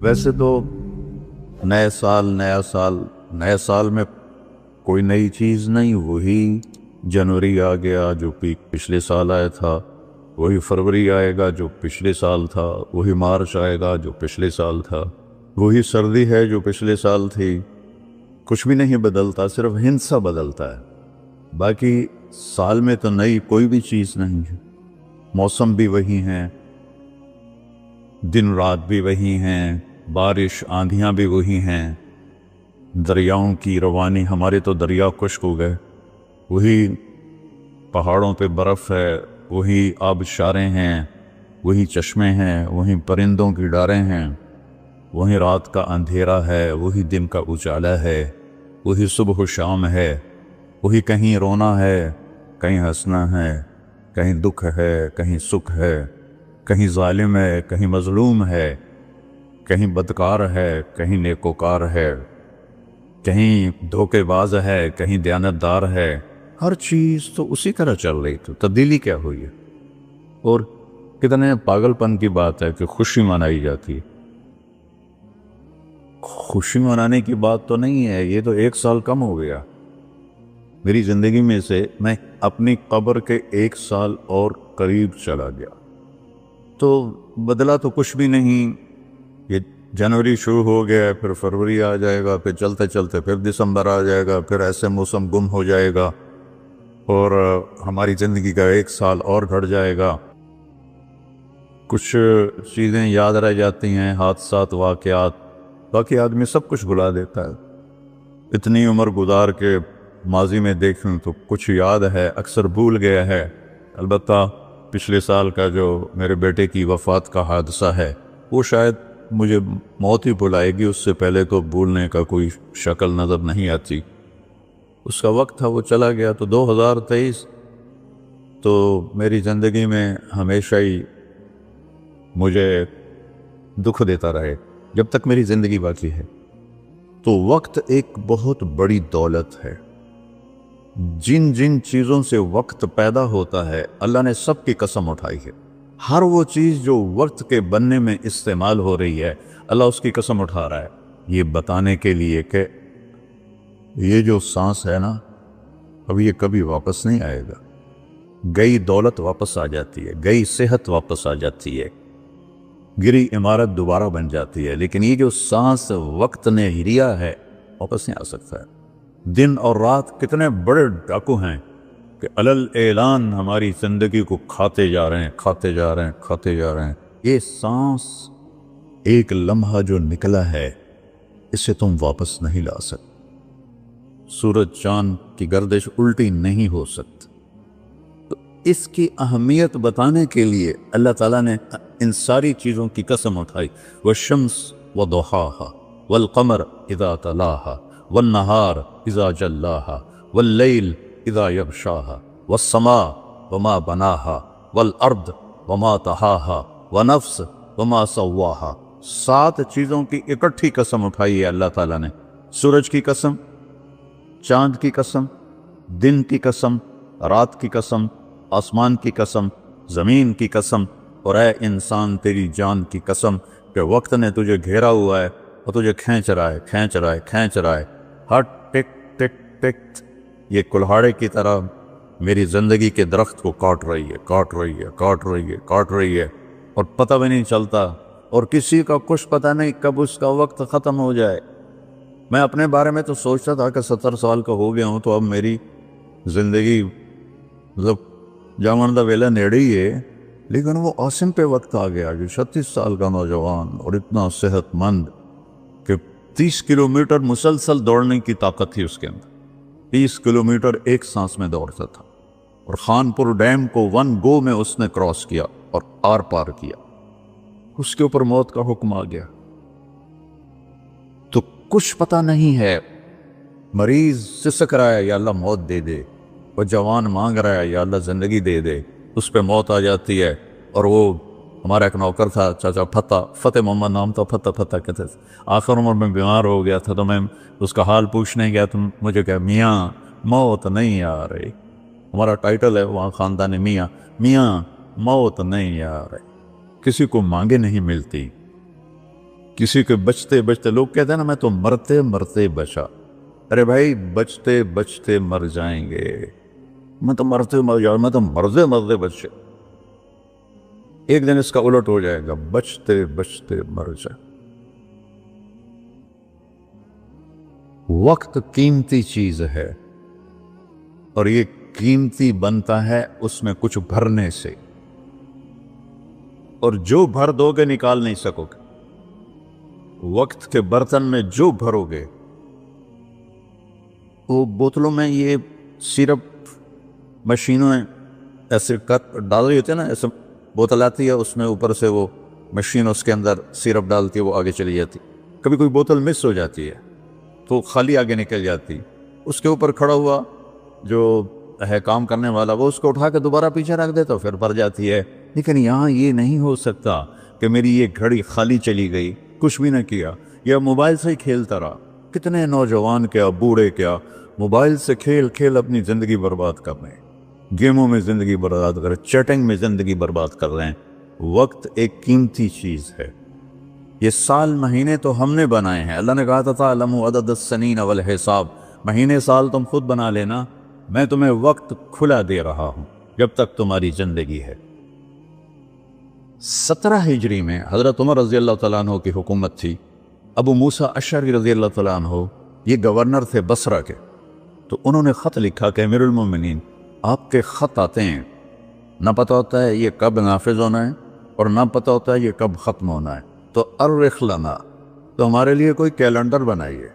ویسے تو نئے سال نئے سال میں کوئی نئی چیز نہیں، وہی جنوری آ گیا جو پچھلے سال آیا تھا، وہی فروری آئے گا جو پچھلے سال تھا، وہی مارچ آئے گا جو پچھلے سال تھا، وہی سردی ہے جو پچھلے سال تھی۔ کچھ بھی نہیں بدلتا، صرف ہندسہ بدلتا ہے، باقی سال میں تو نئی کوئی بھی چیز نہیں ہے۔ موسم بھی وہی ہیں، دن رات بھی وہی ہیں، بارش آندھیاں بھی وہی ہیں، دریاؤں کی روانی، ہمارے تو دریا خشک ہو گئے، وہی پہاڑوں پہ برف ہے، وہی آبشاریں ہیں، وہی چشمے ہیں، وہی پرندوں کی ڈاریں ہیں، وہی رات کا اندھیرا ہے، وہی دن کا اجالا ہے، وہی صبح و شام ہے، وہی کہیں رونا ہے، کہیں ہنسنا ہے، کہیں دکھ ہے، کہیں سکھ ہے، کہیں ظالم ہے، کہیں مظلوم ہے، کہیں بدکار ہے، کہیں نیکوکار ہے، کہیں دھوکے باز ہے، کہیں دیانتدار ہے۔ ہر چیز تو اسی طرح چل رہی، تو تبدیلی کیا ہوئی ہے؟ اور کتنے پاگل پن کی بات ہے کہ خوشی منائی جاتی ہے۔ خوشی منانے کی بات تو نہیں ہے، یہ تو 1 سال کم ہو گیا میری زندگی میں سے، میں اپنی قبر کے 1 سال اور قریب چلا گیا، تو بدلا تو کچھ بھی نہیں۔ یہ جنوری شروع ہو گیا، پھر فروری آ جائے گا، پھر چلتے چلتے پھر دسمبر آ جائے گا، پھر ایسے موسم گم ہو جائے گا، اور ہماری زندگی کا 1 سال اور گھٹ جائے گا۔ کچھ چیزیں یاد رہ جاتی ہیں، حادثات، واقعات، باقی آدمی سب کچھ بھلا دیتا ہے۔ اتنی عمر گزار کے ماضی میں دیکھوں تو کچھ یاد ہے، اکثر بھول گیا ہے۔ البتہ پچھلے سال کا جو میرے بیٹے کی وفات کا حادثہ ہے، وہ شاید مجھے موت ہی بھلائے گی، اس سے پہلے تو بھولنے کا کوئی شکل نظر نہیں آتی۔ اس کا وقت تھا، وہ چلا گیا۔ تو 2023 تو میری زندگی میں ہمیشہ ہی مجھے دکھ دیتا رہے جب تک میری زندگی باقی ہے۔ تو وقت ایک بہت بڑی دولت ہے۔ جن جن چیزوں سے وقت پیدا ہوتا ہے، اللہ نے سب کی قسم اٹھائی ہے۔ ہر وہ چیز جو وقت کے بننے میں استعمال ہو رہی ہے، اللہ اس کی قسم اٹھا رہا ہے، یہ بتانے کے لیے کہ یہ جو سانس ہے نا، اب یہ کبھی واپس نہیں آئے گا۔ گئی دولت واپس آ جاتی ہے، گئی صحت واپس آ جاتی ہے، گری عمارت دوبارہ بن جاتی ہے، لیکن یہ جو سانس وقت نے ہریا ہے، واپس نہیں آ سکتا ہے۔ دن اور رات کتنے بڑے ڈاکو ہیں کہ علل اعلان ہماری زندگی کو کھاتے جا رہے ہیں، کھاتے جا رہے ہیں، کھاتے جا رہے ہیں۔ یہ سانس ایک لمحہ جو نکلا ہے، اسے تم واپس نہیں لا سکتے۔ سورج چاند کی گردش الٹی نہیں ہو سکتی۔ تو اس کی اہمیت بتانے کے لیے اللہ تعالیٰ نے ان ساری چیزوں کی قسم اٹھائی۔ والشمس وضحاها والقمر اذا تلاها والنہار اذا جلاها واللیل اذا یغشاها والسماء وما بناها والارض وما طحاها ونفس وما سواها۔ 7 چیزوں کی اکٹھی قسم اٹھائی ہے اللہ تعالیٰ نے۔ سورج کی قسم، چاند کی قسم، دن کی قسم، رات کی قسم، آسمان کی قسم، زمین کی قسم، اور اے انسان تیری جان کی قسم کہ وقت نے تجھے گھیرا ہوا ہے اور تجھے کھینچ رہا ہے، کھینچ رہا ہے، کھینچ رہا ہے۔ ہر ٹک ٹک ٹک یہ کلہاڑے کی طرح میری زندگی کے درخت کو کاٹ رہی ہے، کاٹ رہی ہے، کاٹ رہی ہے، کاٹ رہی ہے، اور پتہ بھی نہیں چلتا، اور کسی کا کچھ پتہ نہیں کب اس کا وقت ختم ہو جائے۔ میں اپنے بارے میں تو سوچتا تھا کہ 70 سال کا ہو گیا ہوں، تو اب میری زندگی مطلب جامن دا ویلا نیڑے ہی ہے، لیکن وہ عاصم پہ وقت آ گیا جو 36 سال کا نوجوان اور اتنا صحت مند کہ 30 کلومیٹر مسلسل دوڑنے کی طاقت تھی اس کے اندر، 30 کلومیٹر ایک سانس میں دوڑتا تھا، اور خانپور ڈیم کو 1 گو میں اس نے کراس کیا اور آر پار کیا۔ اس کے اوپر موت کا حکم آ گیا۔ تو کچھ پتہ نہیں ہے، مریض سسک رہا ہے، یا اللہ موت دے دے، وہ جوان مانگ رہا ہے، یا اللہ زندگی دے دے، اس پہ موت آ جاتی ہے۔ اور وہ ہمارا ایک نوکر تھا چاچا فتح محمد نام تھا، فتح کہتے تھے، آخر عمر میں بیمار ہو گیا تھا، تو میں اس کا حال پوچھنے گیا تو مجھے کہا میاں موت نہیں آ رہی۔ ہمارا ٹائٹل ہے وہاں خاندان میاں، میاں موت نہیں آ رہی، کسی کو مانگے نہیں ملتی۔ کسی کے بچتے بچتے، لوگ کہتے ہیں نا میں تو مرتے مرتے بچا، ارے بھائی بچتے بچتے مر جائیں گے، میں تو مرتے مر جاؤں، میں تو مرتے مرتے بچے، ایک دن اس کا الٹ ہو جائے گا، بچتے بچتے مر جائے۔ وقت قیمتی چیز ہے، اور یہ قیمتی بنتا ہے اس میں کچھ بھرنے سے، اور جو بھر دو گے نکال نہیں سکو گے۔ وقت کے برتن میں جو بھرو گے، وہ بوتلوں میں یہ سیرپ مشینوں میں ایسے ڈال رہی ہوتی ہے نا، ایسے بوتل آتی ہے، اس میں اوپر سے وہ مشین اس کے اندر سیرپ ڈالتی ہے، وہ آگے چلی جاتی، کبھی کوئی بوتل مس ہو جاتی ہے تو خالی آگے نکل جاتی، اس کے اوپر کھڑا ہوا جو ہے کام کرنے والا، وہ اس کو اٹھا کے دوبارہ پیچھے رکھ دیتا پھر بھر جاتی ہے۔ لیکن یہاں یہ نہیں ہو سکتا کہ میری یہ گھڑی خالی چلی گئی، کچھ بھی نہ کیا، یا موبائل سے ہی کھیلتا رہا۔ کتنے نوجوان کیا بوڑھے کیا موبائل سے کھیل کھیل اپنی زندگی برباد کر رہے ہیں، گیموں میں زندگی برباد کر رہے ہیں، چیٹنگ میں زندگی برباد کر رہے ہیں۔ وقت ایک قیمتی چیز ہے۔ یہ سال مہینے تو ہم نے بنائے ہیں، اللہ نے کہا تھا "اعلموا عدد السنین والحساب"، مہینے سال تم خود بنا لینا، میں تمہیں وقت کھلا دے رہا ہوں جب تک تمہاری زندگی ہے۔ 17 ہجری میں حضرت عمر رضی اللہ تعالیٰ عنہ کی حکومت تھی، ابو موسیٰ اشعری رضی اللہ تعالیٰ عنہ یہ گورنر تھے بصرہ کے، تو انہوں نے خط لکھا کہ امیر المومنین آپ کے خط آتے ہیں، نہ پتہ ہوتا ہے یہ کب نافذ ہونا ہے اور نہ پتہ ہوتا ہے یہ کب ختم ہونا ہے، تو ارخ لنا، تو ہمارے لیے کوئی کیلنڈر بنائیے۔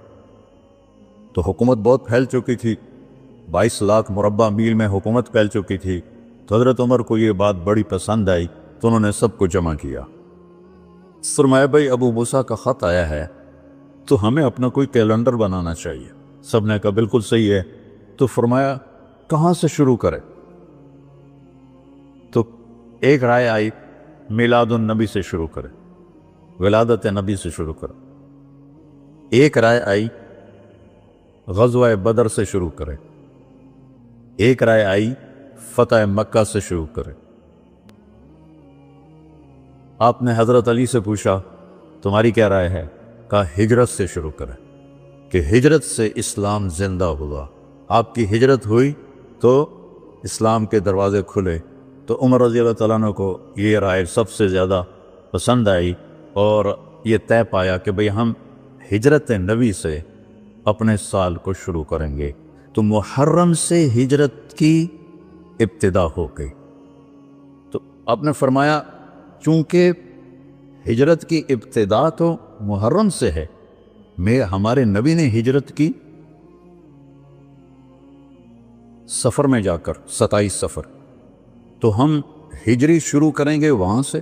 تو حکومت بہت پھیل چکی تھی، 22 لاکھ مربع میل میں حکومت پھیل چکی تھی، تو حضرت عمر کو یہ بات بڑی پسند آئی، تو انہوں نے سب کو جمع کیا، فرمایا بھائی ابو موسیٰ کا خط آیا ہے تو ہمیں اپنا کوئی کیلنڈر بنانا چاہیے۔ سب نے کہا بالکل صحیح ہے، تو فرمایا کہاں سے شروع کریں؟ تو ایک رائے آئی میلاد النبی سے شروع کریں، ولادت نبی سے شروع کریں۔ ایک رائے آئی غزوہ بدر سے شروع کریں، ایک رائے آئی فتح مکہ سے شروع کریں۔ آپ نے حضرت علی سے پوچھا تمہاری کیا رائے ہے؟ کہا ہجرت سے شروع کریں، کہ ہجرت سے اسلام زندہ ہوا، آپ کی ہجرت ہوئی تو اسلام کے دروازے کھلے۔ تو عمر رضی اللہ تعالیٰ عنہ کو یہ رائے سب سے زیادہ پسند آئی، اور یہ طے پایا کہ بھئی ہم ہجرت نبی سے اپنے سال کو شروع کریں گے۔ تو محرم سے ہجرت کی ابتدا ہو گئی۔ تو آپ نے فرمایا چونکہ ہجرت کی ابتدا تو محرم سے ہے، ہمارے نبی نے ہجرت کی سفر میں جا کر، 27 سفر، تو ہم ہجری شروع کریں گے وہاں سے،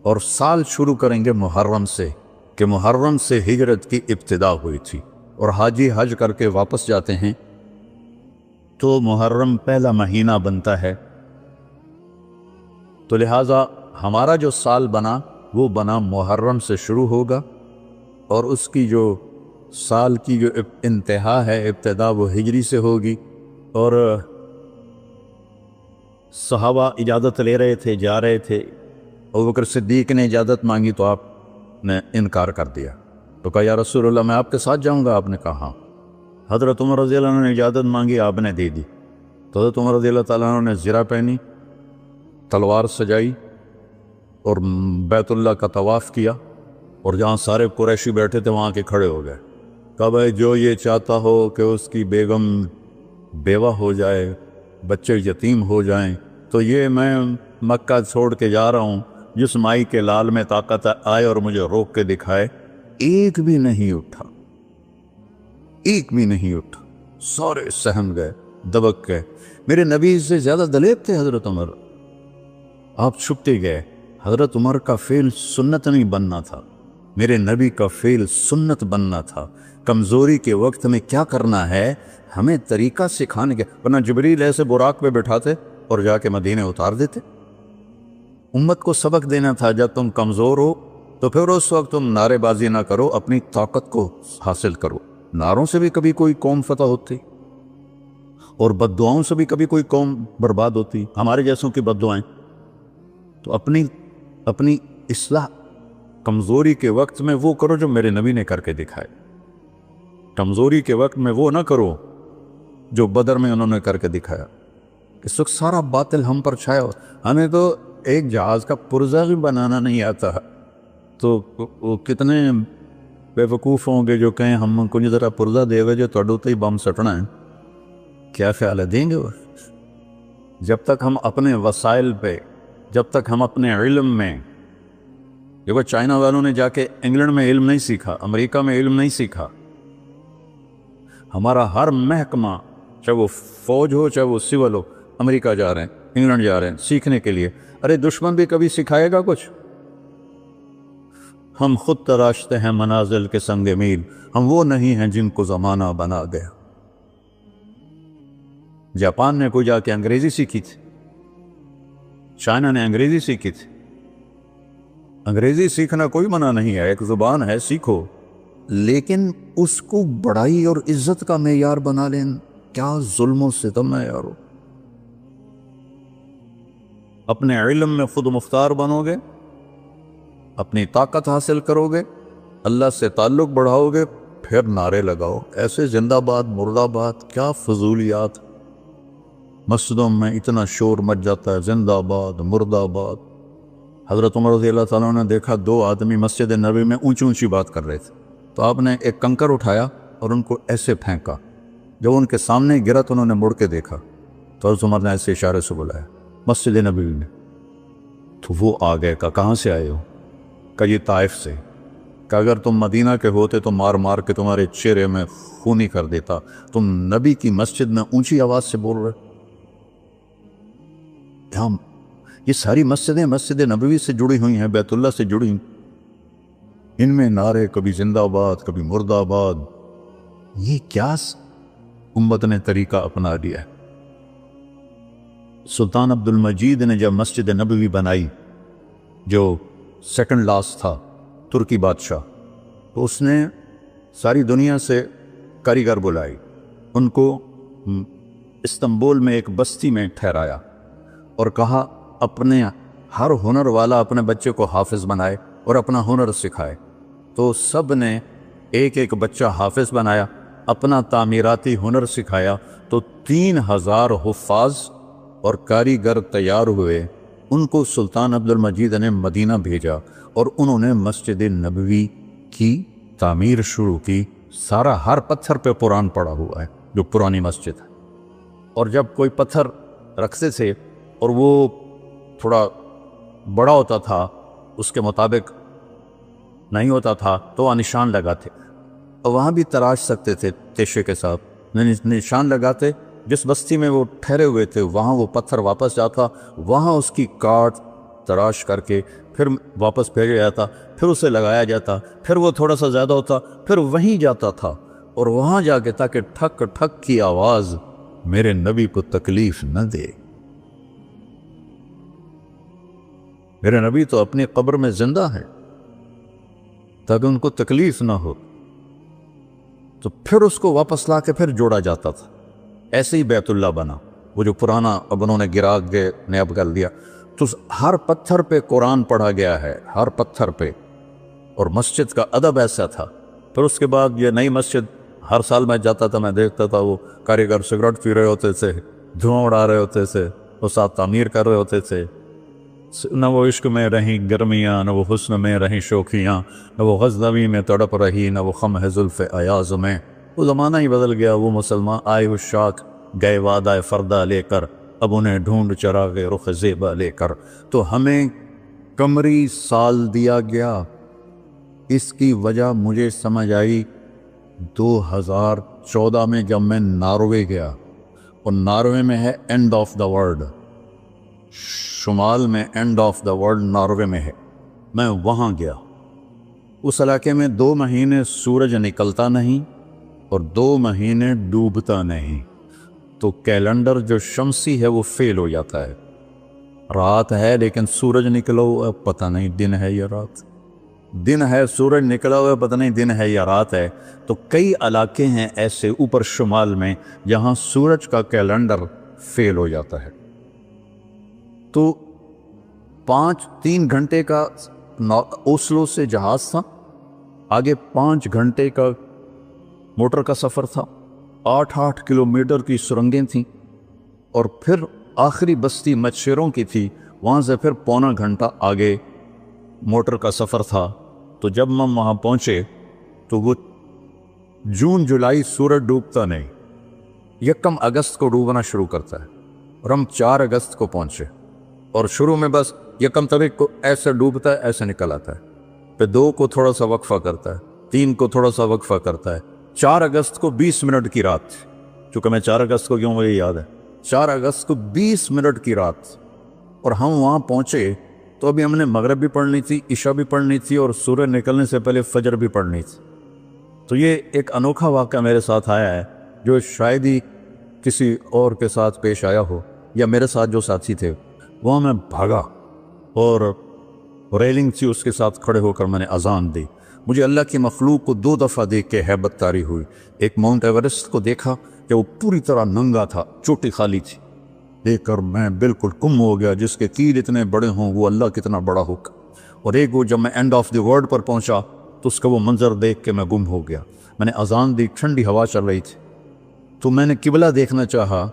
اور سال شروع کریں گے محرم سے، کہ محرم سے ہجرت کی ابتدا ہوئی تھی، اور حاجی حج کر کے واپس جاتے ہیں تو محرم پہلا مہینہ بنتا ہے۔ تو لہٰذا ہمارا جو سال بنا وہ بنا محرم سے شروع ہوگا، اور اس کی جو سال کی جو انتہا ہے، ابتدا، وہ ہجری سے ہوگی۔ اور صحابہ اجازت لے رہے تھے، جا رہے تھے، ابوبکر صدیق نے اجازت مانگی تو آپ نے انکار کر دیا، تو کہا یا رسول اللہ میں آپ کے ساتھ جاؤں گا؟ آپ نے کہا ہاں۔ حضرت عمر رضی اللہ عنہ نے اجازت مانگی، آپ نے دے دی، تو حضرت عمر رضی اللہ تعالیٰ عنہ نے زرہ پہنی، تلوار سجائی، اور بیت اللہ کا طواف کیا، اور جہاں سارے قریشی بیٹھے تھے وہاں کے کھڑے ہو گئے۔ کہا بھائی جو یہ چاہتا ہو کہ اس کی بیگم بیوہ ہو جائے، بچے یتیم ہو جائیں، تو یہ میں مکہ چھوڑ کے جا رہا ہوں، جس مائی کے لال میں طاقت آئے اور مجھے روک کے دکھائے۔ ایک بھی نہیں اٹھا، ایک بھی نہیں اٹھا، سارے سہم گئے، دبک گئے۔ میرے نبی سے زیادہ دلیر تھے حضرت عمر، آپ چھپتے گئے۔ حضرت عمر کا فعل سنت نہیں بننا تھا، میرے نبی کا فعل سنت بننا تھا۔ کمزوری کے وقت میں کیا کرنا ہے ہمیں طریقہ سکھانے کے، ورنہ جبریل ایسے براق پہ بٹھاتے اور جا کے مدینے اتار دیتے۔ امت کو سبق دینا تھا جب تم کمزور ہو تو پھر اس وقت تم نعرے بازی نہ کرو، اپنی طاقت کو حاصل کرو۔ نعروں سے بھی کبھی کوئی قوم فتح ہوتی، اور بد دعاؤں سے بھی کبھی کوئی قوم برباد ہوتی، ہمارے جیسوں کی بد دعائیں۔ تو اپنی اصلاح کمزوری کے وقت میں وہ کرو جو میرے نبی نے کر کے دکھائے، کمزوری کے وقت میں وہ نہ کرو جو بدر میں انہوں نے کر کے دکھایا۔ اس وقت سارا باطل ہم پر چھایا ہو، ہمیں تو ایک جہاز کا پرزہ بھی بنانا نہیں آتا، تو وہ کتنے بے وقوف ہوں گے جو کہیں ہم کو نہیں ذرا پرزہ دے گا جو توڑو تو ہی بم سٹنا ہے، کیا خیال ہے دیں گے وہ؟ جب تک ہم اپنے وسائل پہ، جب تک ہم اپنے علم میں، دیکھو چائنا والوں نے جا کے انگلینڈ میں علم نہیں سیکھا، امریکہ میں علم نہیں سیکھا، ہمارا ہر محکمہ چاہے وہ فوج ہو چاہے وہ سول ہو، امریکہ جا رہے ہیں، انگلینڈ جا رہے ہیں سیکھنے کے لیے۔ ارے دشمن بھی کبھی سکھائے گا کچھ؟ ہم خود تراشتے ہیں منازل کے سنگ میل، ہم وہ نہیں ہیں جن کو زمانہ بنا گیا۔ جاپان نے کوئی جا کے انگریزی سیکھی تھی، چائنا نے انگریزی سیکھی تھی۔ انگریزی سیکھنا کوئی منع نہیں ہے، ایک زبان ہے، سیکھو، لیکن اس کو بڑائی اور عزت کا معیار بنا لیں، کیا ظلم و ستم ہے یارو۔ اپنے علم میں خود مختار بنو گے، اپنی طاقت حاصل کرو گے، اللہ سے تعلق بڑھاؤ گے، پھر نعرے لگاؤ، ایسے زندہ باد مرد آباد، کیا فضولیات۔ مسجدوں میں اتنا شور مچ جاتا ہے، زندہ باد مرد آباد۔ حضرت عمر رضی اللہ تعالیٰ نے دیکھا دو آدمی مسجد نبوی میں اونچی اونچی بات کر رہے تھے، تو آپ نے ایک کنکر اٹھایا اور ان کو ایسے پھینکا، جب ان کے سامنے گرا تو انہوں نے مڑ کے دیکھا تو حضرت عمر نے ایسے اشارے سے بلایا مسجد نبوی میں، تو وہ آ گئے، کہاں سے آئے ہو؟ کہ یہ طائف سے۔ کہ اگر تم مدینہ کے ہوتے تو مار مار کے تمہارے چہرے میں خونی کر دیتا، تم نبی کی مسجد میں اونچی آواز سے بول رہے۔ یہ ساری مسجدیں مسجد نبوی سے جڑی ہوئی ہیں، بیت اللہ سے جڑی، ان میں نعرے کبھی زندہ باد کبھی مرد آباد، یہ کیا امت نے طریقہ اپنا لیا ہے۔ سلطان عبد المجید نے جب مسجد نبوی بنائی، جو سیکنڈ لاسٹ تھا ترکی بادشاہ، تو اس نے ساری دنیا سے کاریگر بلائی، ان کو استنبول میں ایک بستی میں ٹھہرایا اور کہا اپنے ہر ہنر والا اپنے بچے کو حافظ بنائے اور اپنا ہنر سکھائے۔ تو سب نے ایک ایک بچہ حافظ بنایا، اپنا تعمیراتی ہنر سکھایا، تو 3000 حفاظ اور کاریگر تیار ہوئے۔ ان کو سلطان عبد المجید نے مدینہ بھیجا اور انہوں نے مسجد نبوی کی تعمیر شروع کی۔ سارا ہر پتھر پہ قرآن پڑا ہوا ہے جو پرانی مسجد ہے، اور جب کوئی پتھر رکھتے تھے اور وہ تھوڑا بڑا ہوتا تھا، اس کے مطابق نہیں ہوتا تھا، تو وہ نشان لگاتے، اور وہاں بھی تراش سکتے تھے تیشے کے ساتھ، نشان لگاتے۔ جس بستی میں وہ ٹھہرے ہوئے تھے وہاں وہ پتھر واپس جاتا، وہاں اس کی کاٹ تراش کر کے پھر واپس بھیجا جاتا، پھر اسے لگایا جاتا، پھر وہ تھوڑا سا زیادہ ہوتا، پھر وہیں جاتا تھا، اور وہاں جا کے تاکہ ٹھک ٹھک کی آواز میرے نبی کو تکلیف نہ دے۔ میرے نبی تو اپنی قبر میں زندہ ہے، تاکہ ان کو تکلیف نہ ہو، تو پھر اس کو واپس لا کے پھر جوڑا جاتا تھا۔ ایسے ہی بیت اللہ بنا، وہ جو پرانا اب انہوں نے گرا کے نیب کر دیا، تو ہر پتھر پہ قرآن پڑھا گیا ہے، ہر پتھر پہ، اور مسجد کا ادب ایسا تھا۔ پھر اس کے بعد یہ نئی مسجد، ہر سال میں جاتا تھا، میں دیکھتا تھا وہ کاریگر سگریٹ پی رہے ہوتے تھے، دھواں اڑا رہے ہوتے تھے، وہ ساتھ تعمیر کر رہے ہوتے تھے۔ نہ وہ عشق میں رہیں گرمیاں، نہ وہ حسن میں رہیں شوخیاں، نہ وہ غزنوی میں تڑپ رہی، نہ وہ خم ہے زلف ایاز میں۔ وہ زمانہ ہی بدل گیا، وہ مسلمان آئے الشاق گئے وعدہ فردہ لے کر، اب انہیں ڈھونڈ چراغ رخ زیبا لے کر۔ تو ہمیں قمری سال دیا گیا، اس کی وجہ مجھے سمجھ آئی 2014 میں جب میں ناروے گیا، اور ناروے میں ہے اینڈ آف دا ورلڈ، شمال میں and of the world Norway میں ہے۔ میں وہاں گیا، اس علاقے میں 2 مہینے سورج نکلتا نہیں اور 2 مہینے ڈوبتا نہیں، تو کیلنڈر جو شمسی ہے وہ فیل ہو جاتا ہے، رات ہے لیکن سورج نکلا ہوا پتہ نہیں دن ہے یا رات، دن ہے سورج نکلا ہوا پتہ نہیں دن ہے یا رات ہے۔ تو کئی علاقے ہیں ایسے اوپر شمال میں جہاں سورج کا کیلنڈر فیل ہو جاتا ہے، تو 3 گھنٹے کا اوسلو سے جہاز تھا، آگے 5 گھنٹے کا موٹر کا سفر تھا، 8 کلومیٹر کی سرنگیں تھیں، اور پھر آخری بستی مچھروں کی تھی، وہاں سے پھر پونا گھنٹہ آگے موٹر کا سفر تھا۔ تو جب ہم وہاں پہنچے تو وہ جون جولائی سورج ڈوبتا نہیں، 1 اگست کو ڈوبنا شروع کرتا ہے، اور ہم 4 اگست کو پہنچے، اور شروع میں بس 1 تاریخ کو ایسے ڈوبتا ہے، ایسے نکل آتا ہے، پھر 2 کو تھوڑا سا وقفہ کرتا ہے، 3 کو تھوڑا سا وقفہ کرتا ہے، 4 اگست کو 20 منٹ کی رات تھی، چونکہ میں 4 اگست کو کیوں مجھے یاد ہے، 4 اگست کو 20 منٹ کی رات، اور ہم وہاں پہنچے تو ابھی ہم نے مغرب بھی پڑھنی تھی، عشاء بھی پڑھنی تھی، اور سورج نکلنے سے پہلے فجر بھی پڑھنی تھی۔ تو یہ ایک انوکھا واقعہ میرے ساتھ آیا ہے، جو شاید ہی کسی اور کے ساتھ پیش آیا ہو، یا میرے ساتھ جو ساتھی تھے، وہاں میں بھاگا اور ریلنگ تھی اس کے ساتھ کھڑے ہو کر میں نے اذان دی۔ مجھے اللہ کی مخلوق کو 2 دفعہ دیکھ کے ہیبت طاری ہوئی۔ ایک ماؤنٹ ایورسٹ کو دیکھا کہ وہ پوری طرح ننگا تھا، چوٹی خالی تھی، دیکھ کر میں بالکل گم ہو گیا، جس کے تیر اتنے بڑے ہوں وہ اللہ کتنا بڑا ہوگا۔ اور ایک وہ جب میں اینڈ آف دی ورلڈ پر پہنچا تو اس کا وہ منظر دیکھ کے میں گم ہو گیا۔ میں نے اذان دی، ٹھنڈی ہوا چل رہی تھی، تو میں نے قبلہ دیکھنا چاہا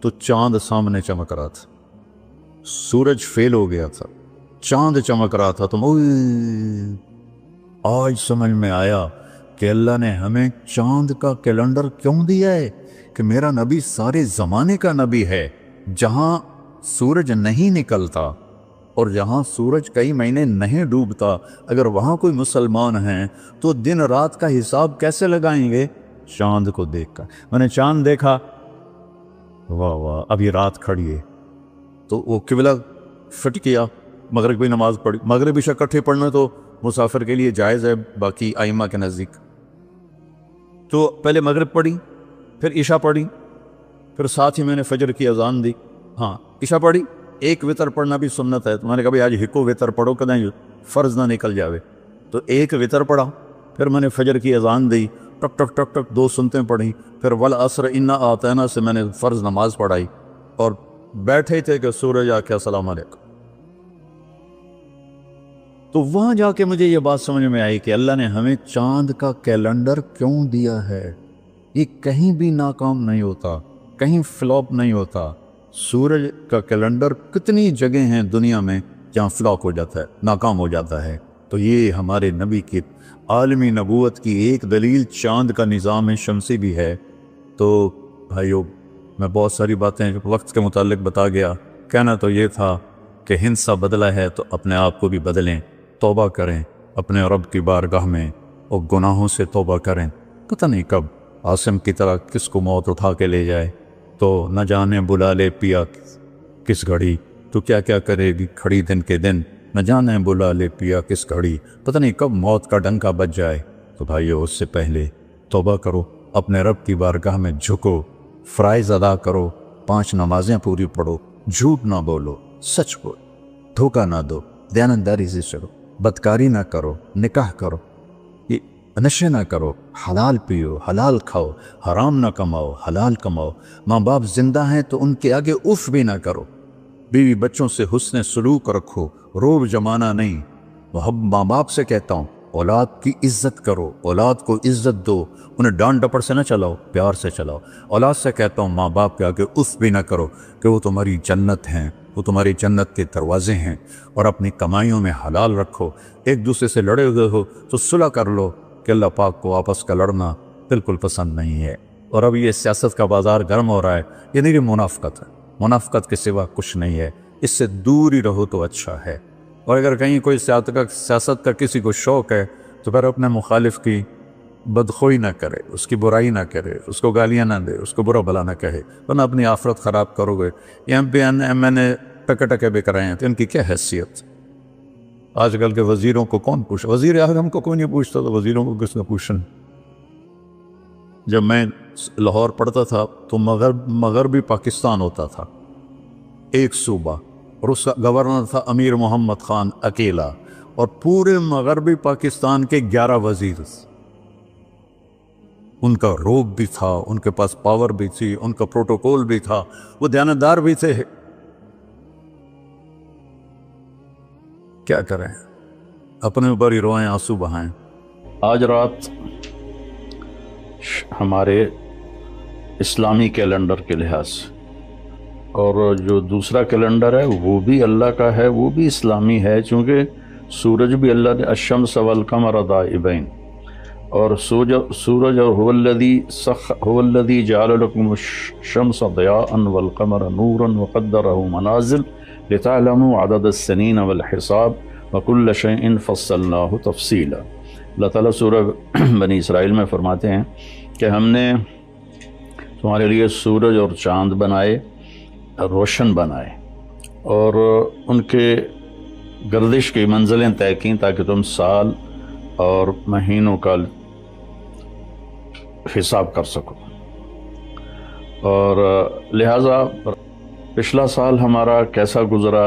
تو چاند سامنے چمک رہا تھا، سورج فیل ہو گیا تھا، چاند چمک رہا تھا۔ تو آج سمجھ میں آیا کہ اللہ نے ہمیں چاند کا کیلنڈر کیوں دیا ہے، کہ میرا نبی سارے زمانے کا نبی ہے۔ جہاں سورج نہیں نکلتا اور جہاں سورج کئی مہینے نہیں ڈوبتا، اگر وہاں کوئی مسلمان ہیں تو دن رات کا حساب کیسے لگائیں گے؟ چاند کو دیکھ کر۔ میں نے چاند دیکھا، واہ واہ، اب یہ رات کھڑی ہے، تو وہ قبلہ فٹ کیا، مغرب کی نماز پڑھی۔ مغرب عشاء اکٹھے پڑھنا تو مسافر کے لیے جائز ہے باقی ائمہ کے نزدیک، تو پہلے مغرب پڑھی، پھر عشاء پڑھی، پھر ساتھ ہی میں نے فجر کی اذان دی۔ ہاں، عشاء پڑھی، ایک وتر پڑھنا بھی سنت ہے، تو میں نے کہا بھائی آج ہکو وتر پڑھو کہ نہیں فرض نہ نکل جاوے، تو ایک وتر پڑھا، پھر میں نے فجر کی اذان دی، ٹک ٹک ٹک ٹک 2 سنتیں پڑھی، پھر والعصر انا اعطینا سے میں نے فرض نماز پڑھائی، اور بیٹھے تھے کہ سورج آ کے السلام علیکم۔ تو وہاں جا کے مجھے یہ بات سمجھ میں آئی کہ اللہ نے ہمیں چاند کا کیلنڈر کیوں دیا ہے۔ یہ کہیں بھی ناکام نہیں ہوتا، کہیں فلاپ نہیں ہوتا۔ سورج کا کیلنڈر کتنی جگہ ہیں دنیا میں جہاں فلاپ ہو جاتا ہے، ناکام ہو جاتا ہے۔ تو یہ ہمارے نبی کی عالمی نبوت کی ایک دلیل چاند کا نظام شمسی بھی ہے۔ تو بھائیو، میں بہت ساری باتیں وقت کے متعلق بتا گیا، کہنا تو یہ تھا کہ ہندسہ بدلا ہے تو اپنے آپ کو بھی بدلیں، توبہ کریں اپنے رب کی بارگاہ میں، اور گناہوں سے توبہ کریں۔ پتہ نہیں کب عاصم کی طرح کس کو موت اٹھا کے لے جائے، تو نہ جانے بلا لے پیا کس گھڑی، تو کیا کیا کرے گی کھڑی دن کے دن، نہ جانے بلا لے پیا کس گھڑی، پتہ نہیں کب موت کا ڈنکا بج جائے۔ تو بھائیو، اس سے پہلے توبہ کرو، اپنے رب کی بارگاہ میں جھکو، فرائض ادا کرو، 5 نمازیں پوری پڑھو، جھوٹ نہ بولو، سچ بولو، دھوکہ نہ دو، دیانتداری سے چلو، بدکاری نہ کرو، نکاح کرو، نشے نہ کرو، حلال پیو، حلال کھاؤ، حرام نہ کماؤ، حلال کماؤ، ماں باپ زندہ ہیں تو ان کے آگے اف بھی نہ کرو، بیوی بچوں سے حسن سلوک رکھو، روب جمانا نہیں۔ ماں باپ سے کہتا ہوں اولاد کی عزت کرو، اولاد کو عزت دو، انہیں ڈانٹ ڈپٹ سے نہ چلاؤ، پیار سے چلاؤ۔ اولاد سے کہتا ہوں ماں باپ کے آگے اف بھی نہ کرو، کہ وہ تمہاری جنت ہیں، وہ تمہاری جنت کے دروازے ہیں، اور اپنی کمائیوں میں حلال رکھو۔ ایک دوسرے سے لڑے ہوئے ہو تو صلح کر لو، کہ اللہ پاک کو آپس کا لڑنا بالکل پسند نہیں ہے۔ اور اب یہ سیاست کا بازار گرم ہو رہا ہے، یہ نہیں منافقت ہے، منافقت کے سوا کچھ نہیں ہے، اس سے دور ہی رہو تو اچھا ہے۔ اور اگر کہیں کوئی سیاست کا کسی کو شوق ہے تو پھر اپنے مخالف کی بدخوئی نہ کرے، اس کی برائی نہ کرے، اس کو گالیاں نہ دے، اس کو برا بھلا نہ کہے، ورنہ اپنی آخرت خراب کرو گے۔ ایم پی ایم این اے ٹکے ٹکے بک رہے ہیں تو ان کی کیا حیثیت؟ آج کل کے وزیروں کو کون پوچھے؟ وزیر اعظم کو کوئی نہیں پوچھتا، تو وزیروں کو کس نے پوچھنا؟ جب میں لاہور پڑھتا تھا تو مغربی پاکستان ہوتا تھا، ایک صوبہ، اور اس کا گورنر تھا امیر محمد خان اکیلا، اور پورے مغربی پاکستان کے 11 وزیر۔ ان کا روب بھی تھا، ان کے پاس پاور بھی تھی، ان کا پروٹوکول بھی تھا، وہ دیانتدار بھی تھے۔ کیا کریں؟ اپنے اوپر ہی روئیں، آنسو بہائیں۔ آج رات ہمارے اسلامی کیلنڈر کے لحاظ سے، اور جو دوسرا کیلنڈر ہے وہ بھی اللہ کا ہے، وہ بھی اسلامی ہے، چونکہ سورج بھی اللہ نے الشمس والقمر دائبین، اور سورج اور هو الذی جعل لکم الشمس ضیاء والقمر نورا وقدرہ منازل لتعلموا عدد السنین والحساب وکل شیء فصلناہ تفصیلا۔ اللہ تعالیٰ سورہ بنی اسرائیل میں فرماتے ہیں کہ ہم نے تمہارے لیے سورج اور چاند بنائے، روشن بنائے، اور ان کے گردش کی منزلیں طے کیں تاکہ تم سال اور مہینوں کا حساب کر سکو۔ اور لہٰذا پچھلا سال ہمارا کیسا گزرا،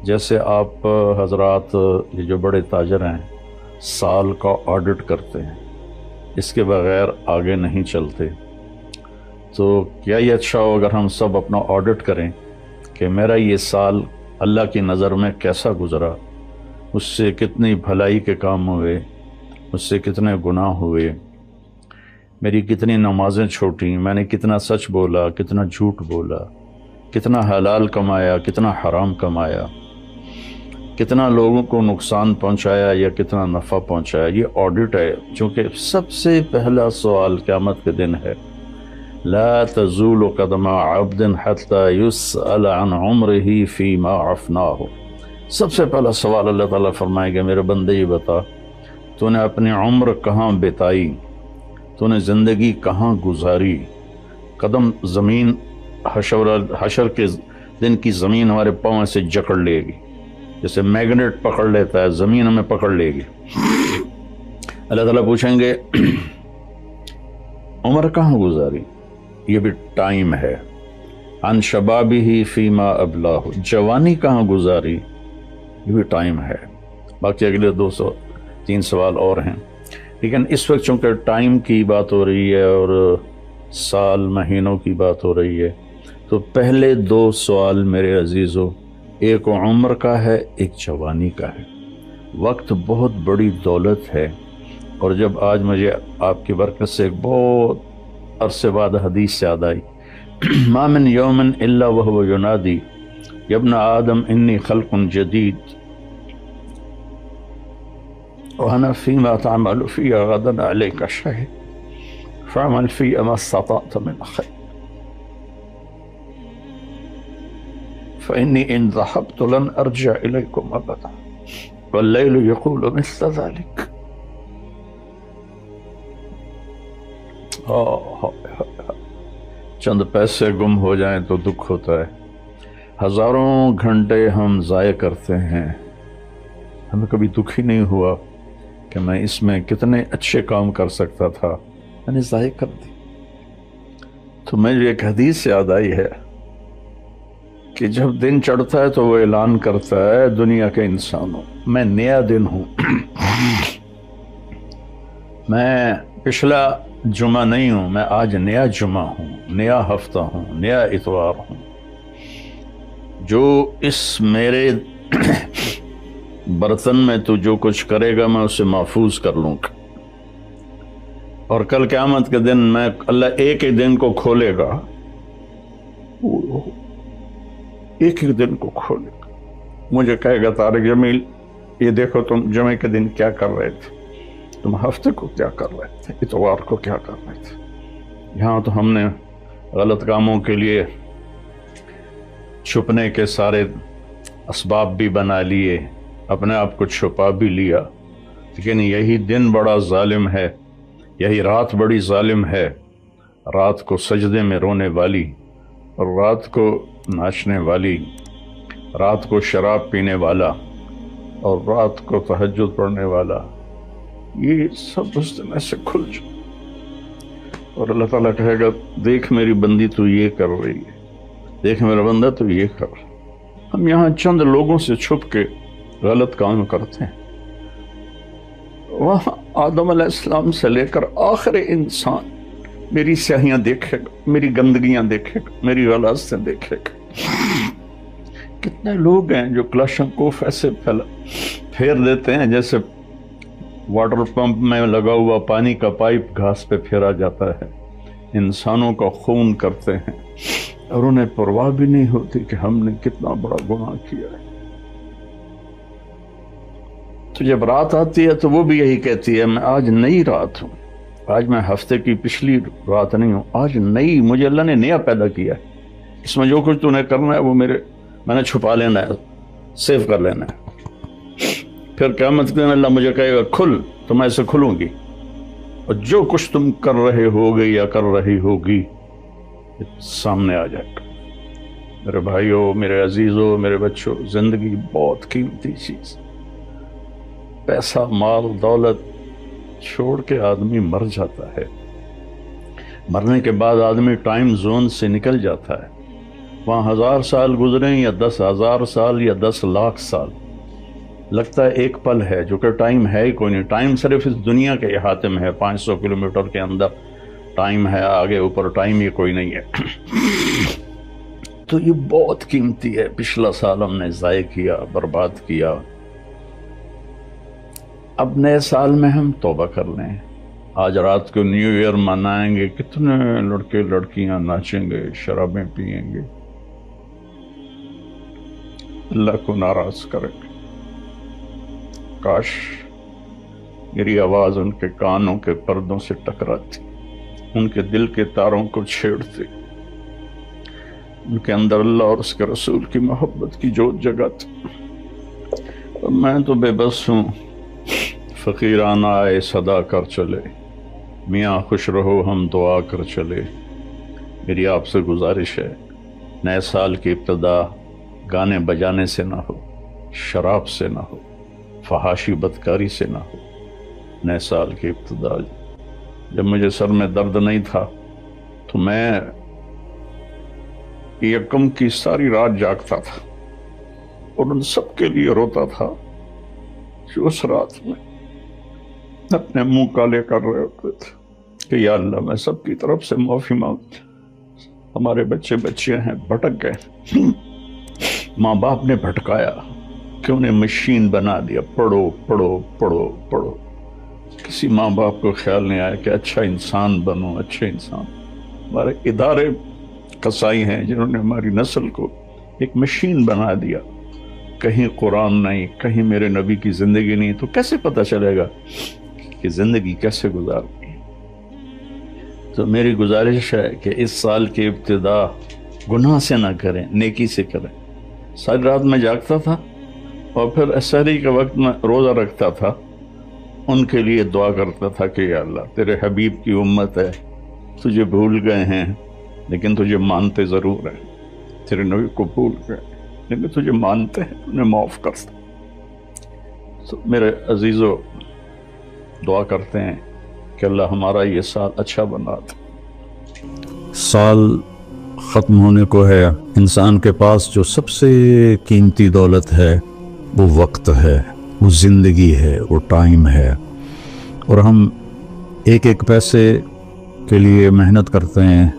جیسے آپ حضرات یہ جو بڑے تاجر ہیں سال کا آڈٹ کرتے ہیں، اس کے بغیر آگے نہیں چلتے، تو کیا یہ اچھا ہو اگر ہم سب اپنا آڈٹ کریں کہ میرا یہ سال اللہ کی نظر میں کیسا گزرا، اس سے کتنی بھلائی کے کام ہوئے، اس سے کتنے گناہ ہوئے، میری کتنی نمازیں چھوٹیں، میں نے کتنا سچ بولا، کتنا جھوٹ بولا، کتنا حلال کمایا، کتنا حرام کمایا، کتنا لوگوں کو نقصان پہنچایا یا کتنا نفع پہنچایا۔ یہ آڈٹ ہے، چونکہ سب سے پہلا سوال قیامت کے دن ہے، لا تزول قدم عبد حتى يسأل عن عمره فيما عفناه۔ سب سے پہلا سوال اللہ تعالیٰ فرمائے گا، میرے بندے یہ بتا تو نے اپنی عمر کہاں بتائی، تو نے زندگی کہاں گزاری۔ قدم زمین حشر کے دن کی زمین ہمارے پاؤں سے جکڑ لے گی، جیسے میگنیٹ پکڑ لیتا ہے، زمین ہمیں پکڑ لے گی۔ اللہ تعالیٰ پوچھیں گے عمر کہاں گزاری، یہ بھی ٹائم ہے۔ عن شبابہ فیما ابلاہ، جوانی کہاں گزاری، یہ بھی ٹائم ہے۔ باقی اگلے 203 سوال اور ہیں، لیکن اس وقت چونکہ ٹائم کی بات ہو رہی ہے اور سال مہینوں کی بات ہو رہی ہے، تو پہلے 2 سوال میرے عزیزو، ایک عمر کا ہے، ایک جوانی کا ہے۔ وقت بہت بڑی دولت ہے، اور جب آج مجھے آپ کی برکت سے ایک بہت عرصے بعد حدیث یاد آئی، ما من یوم الا وهو ینادی یا ابن آدم انی خلق جدید وانا فیما تعمل فی غدا علیک شہید فعمل فی ما استطعت من خیر فإنی ان ذهبت لن ارجع الیکم ابدا واللیل یقول مثل ذلك۔ چند پیسے گم ہو جائیں تو دکھ ہوتا ہے، ہزاروں گھنٹے ہم ضائع کرتے ہیں، ہمیں کبھی دکھ ہی نہیں ہوا کہ میں اس میں کتنے اچھے کام کر سکتا تھا، میں نے ضائع کر دی۔ تو مجھے ایک حدیث یاد آئی ہے کہ جب دن چڑھتا ہے تو وہ اعلان کرتا ہے دنیا کے انسانوں، میں نیا دن ہوں، میں پچھلا جمعہ نہیں ہوں، میں آج نیا جمعہ ہوں، نیا ہفتہ ہوں، نیا اتوار ہوں۔ جو اس میرے برتن میں تو جو کچھ کرے گا میں اسے محفوظ کر لوں گا، اور کل قیامت کے دن میں اللہ ایک ایک دن کو کھولے گا، ایک ایک دن کو کھولے گا، مجھے کہے گا طارق جمیل یہ دیکھو تم جمعے کے دن کیا کر رہے تھے، تم ہفتے کو کیا کر رہے تھے، اتوار کو کیا کر رہے تھے۔ یہاں تو ہم نے غلط کاموں کے لیے چھپنے کے سارے اسباب بھی بنا لیے، اپنے آپ کو چھپا بھی لیا، لیکن یہی دن بڑا ظالم ہے، یہی رات بڑی ظالم ہے، رات کو سجدے میں رونے والی، اور رات کو ناچنے والی، رات کو شراب پینے والا، اور رات کو تہجد پڑھنے والا، یہ سب اس دن ایسے کھل جائے، اور اللہ تعالیٰ کہے گا دیکھ میری بندی تو یہ کر رہی ہے، دیکھ میرا بندہ تو یہ کر رہا ہے۔ ہم یہاں چند لوگوں سے چھپ کے غلط کام کرتے ہیں، وہاں آدم علیہ السلام سے لے کر آخر انسان میری سیاہیاں دیکھے گا، میری گندگیاں دیکھے گا، میری غلاظتیں دیکھے گا۔ کتنے لوگ ہیں جو کلاشنکوف ایسے پھیر دیتے ہیں جیسے واٹر پمپ میں لگا ہوا پانی کا پائپ گھاس پہ پھیرا جاتا ہے. انسانوں کا خون کرتے ہیں اور انہیں پرواہ بھی نہیں ہوتی کہ ہم نے کتنا بڑا گناہ کیا ہے. تو جب رات آتی ہے تو وہ بھی یہی کہتی ہے میں آج نئی رات ہوں، آج میں ہفتے کی پچھلی رات نہیں ہوں، آج نئی، مجھے اللہ نے نیا پیدا کیا ہے. اس میں جو کچھ تو نے کرنا ہے وہ میں نے چھپا لینا ہے، سیو کر لینا ہے. پھر قیامت کے دن اللہ مجھے کہے گا کھل، تو میں اسے کھلوں گی، اور جو کچھ تم کر رہے ہوگے یا کر رہی ہوگی سامنے آ جائے گا. میرے بھائیوں، میرے عزیزوں، میرے بچوں، زندگی بہت قیمتی چیز. پیسہ، مال، دولت چھوڑ کے آدمی مر جاتا ہے. مرنے کے بعد آدمی ٹائم زون سے نکل جاتا ہے. وہاں 1000 سال گزریں یا 10,000 سال یا 10 لاکھ سال، لگتا ہے ایک پل ہے، جو کہ ٹائم ہے ہی کوئی نہیں. ٹائم صرف اس دنیا کے احاطے میں ہے، 500 کلومیٹر کے اندر ٹائم ہے، آگے اوپر ٹائم یہ کوئی نہیں ہے. تو یہ بہت قیمتی ہے. پچھلا سال ہم نے ضائع کیا، برباد کیا. اب نئے سال میں ہم توبہ کر لیں. آج رات کو نیو ایئر منائیں گے، کتنے لڑکے لڑکیاں ناچیں گے، شرابیں پئیں گے، اللہ کو ناراض کریں گے. کاش میری آواز ان کے کانوں کے پردوں سے ٹکراتی، ان کے دل کے تاروں کو چھیڑتی، ان کے اندر اللہ اور اس کے رسول کی محبت کی جوت جگاتی. اور میں تو بے بس ہوں. فقیرانہ آئے صدا کر چلے، میاں خوش رہو ہم دعا کر چلے. میری آپ سے گزارش ہے، نئے سال کی ابتدا گانے بجانے سے نہ ہو، شراب سے نہ ہو، فحاشی بدکاری سے نہ ہو. نئے سال کی ابتدا، جب مجھے سر میں درد نہیں تھا تو میں یکم کی ساری رات جاگتا تھا اور ان سب کے لیے روتا تھا جو اس رات میں اپنے منہ کالے کر رہے ہوتے تھے کہ یا اللہ میں سب کی طرف سے معافی مانگتا، ہمارے بچے بچیاں ہیں بھٹک گئے، ماں باپ نے بھٹکایا کہ انہیں مشین بنا دیا، پڑھو پڑھو پڑھو پڑھو. کسی ماں باپ کو خیال نہیں آیا کہ اچھا انسان بنو، اچھے انسان. ہمارے ادارے قصائی ہیں جنہوں نے ہماری نسل کو ایک مشین بنا دیا. کہیں قرآن نہیں، کہیں میرے نبی کی زندگی نہیں، تو کیسے پتہ چلے گا کہ زندگی کیسے گزارنی ہے؟ تو میری گزارش ہے کہ اس سال کی ابتدا گناہ سے نہ کریں، نیکی سے کریں. ساری رات میں جاگتا تھا اور پھر سحری کے وقت میں روزہ رکھتا تھا. ان کے لیے دعا کرتا تھا کہ یا اللہ تیرے حبیب کی امت ہے، تجھے بھول گئے ہیں لیکن تجھے مانتے ضرور ہیں. تیرے نبی کو بھول گئے لیکن تجھے مانتے ہیں، انہیں معاف کر دے. تو میرے عزیزو، دعا کرتے ہیں کہ اللہ ہمارا یہ سال اچھا بنا دے. سال ختم ہونے کو ہے. انسان کے پاس جو سب سے قیمتی دولت ہے وہ وقت ہے، وہ زندگی ہے، وہ ٹائم ہے. اور ہم ایک ایک پیسے کے لیے محنت کرتے ہیں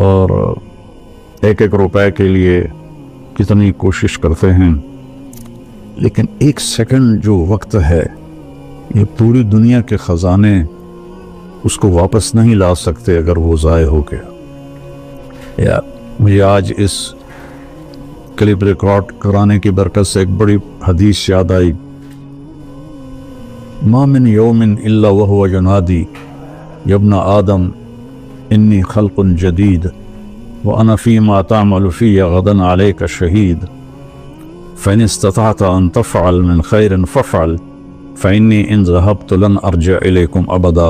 اور ایک ایک روپے کے لیے کتنی کوشش کرتے ہیں، لیکن ایک سیکنڈ جو وقت ہے یہ پوری دنیا کے خزانے اس کو واپس نہیں لا سکتے اگر وہ ضائع ہو گیا. یا مجھے آج اس کلپ ریکارڈ کرانے کی برکت سے ایک بڑی حدیث یاد آئی. ما من یوم الا وهو ینادی یا ابن آدم انی خلق جدید وانا فیما تعمل فی غدا علیک شہید فإن استطعت ان تفعل من خیر فافعل فإنی ان ذهبت لن ارجع الیکم ابدا